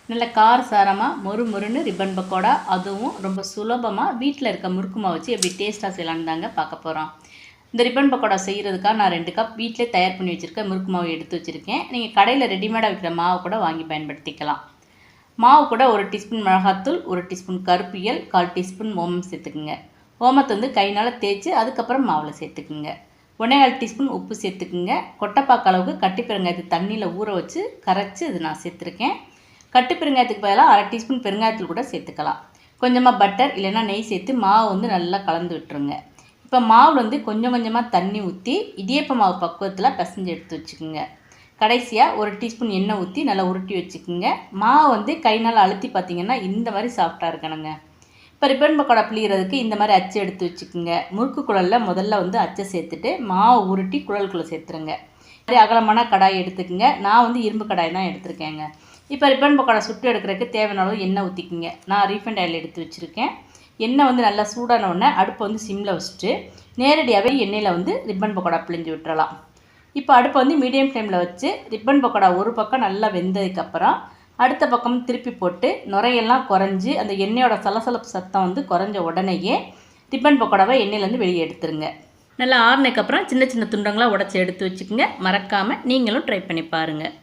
நல்ல காரசாரமாக மொறு மொறுன்னு ரிப்பன் பக்கோடா, அதுவும் ரொம்ப சுலபமாக வீட்டில் இருக்க முறுக்கு மாவு வச்சு எப்படி டேஸ்ட்டாக செய்யலான்னு தாங்க பார்க்க போகிறோம். இந்த ரிப்பன் பக்கோடா செய்கிறதுக்காக நான் 2 கப் வீட்டிலே தயார் பண்ணி வச்சுருக்க முறுக்கு மாவு எடுத்து வச்சுருக்கேன். நீங்கள் கடையில் ரெடிமேடாக விற்கிற மாவு கூட வாங்கி பயன்படுத்திக்கலாம். மாவு கூட 1 டீஸ்பூன் மிளகாத்தூள், 1 டீஸ்பூன் கருப்பியல், 1/4 டீஸ்பூன் ஓமம் சேர்த்துக்குங்க. ஓமத்தை வந்து கைனால் தேய்ச்சி அதுக்கப்புறம் மாவில் சேர்த்துக்குங்க. 1/4 டீஸ்பூன் உப்பு சேர்த்துக்குங்க. கொட்டைப்பாக்கு அளவுக்கு கட்டி பெருங்காயத்தை தண்ணியில் ஊற வச்சு கரைச்சி இது நான் சேர்த்துருக்கேன். கட்டு பெருங்காயத்துக்கு பதிலாக 1/2 டீஸ்பூன் பெருங்காயத்தூள் கூட சேர்த்துக்கலாம். கொஞ்சமாக பட்டர் இல்லைன்னா நெய் சேர்த்து மாவு வந்து நல்லா கலந்து விட்டுருங்க. இப்போ மாவில் வந்து கொஞ்சம் கொஞ்சமாக தண்ணி ஊற்றி இடியப்ப மாவு பக்குவத்தில் பிசைஞ்சு எடுத்து வச்சுக்கோங்க. கடைசியாக 1 டீஸ்பூன் எண்ணெய் ஊற்றி நல்லா உருட்டி வச்சுக்கோங்க. மாவு வந்து கைனால் அழுத்தி பார்த்திங்கன்னா இந்த மாதிரி சாஃப்டாக இருக்கணுங்க. இப்போ ரிப்பன் பக்கோடா பிழிகிறதுக்கு இந்த மாதிரி அச்சு எடுத்து வச்சுக்கோங்க. முறுக்கு குழலில் முதல்ல வந்து அச்சை சேர்த்துட்டு மாவு உருட்டி குழலுக்குள்ளே சேர்த்துருங்க. அதே அகலமான கடாய் எடுத்துக்கோங்க. நான் வந்து இரும்பு கடாய் தான் எடுத்துருக்கேங்க. இப்போ ரிப்பன் பக்கோடா சுட்டு எடுக்கிறதுக்கு தேவையான அளவு எண்ணெய் ஊற்றிக்குங்க. நான் ரீஃபைண்ட் ஆயில் எடுத்து வச்சுருக்கேன். எண்ணெய் வந்து நல்லா சூடான உடனே அடுப்பை வந்து சிம்மில் வச்சுட்டு நேரடியாகவே எண்ணெயில் வந்து ரிப்பன் பக்கோடா பிழிஞ்சு விட்டுறலாம். இப்போ அடுப்பை வந்து மீடியம் ஃப்ளேமில் வச்சு ரிப்பன் பக்கோடா ஒரு பக்கம் நல்லா வெந்ததுக்கப்புறம் அடுத்த பக்கம் திருப்பி போட்டு நுரையெல்லாம் குறைஞ்சி அந்த எண்ணெயோட சலசலப்பு சத்தம் வந்து குறைஞ்ச உடனேயே ரிப்பன் பக்கோடாவை எண்ணெயிலேருந்து வெளியே எடுத்துருங்க. நல்லா ஆறுனதுக்கப்புறம் சின்ன சின்ன துண்டங்களாக உடச்சி எடுத்து வச்சுக்கோங்க. மறக்காமல் நீங்களும் ட்ரை பண்ணி பாருங்கள்.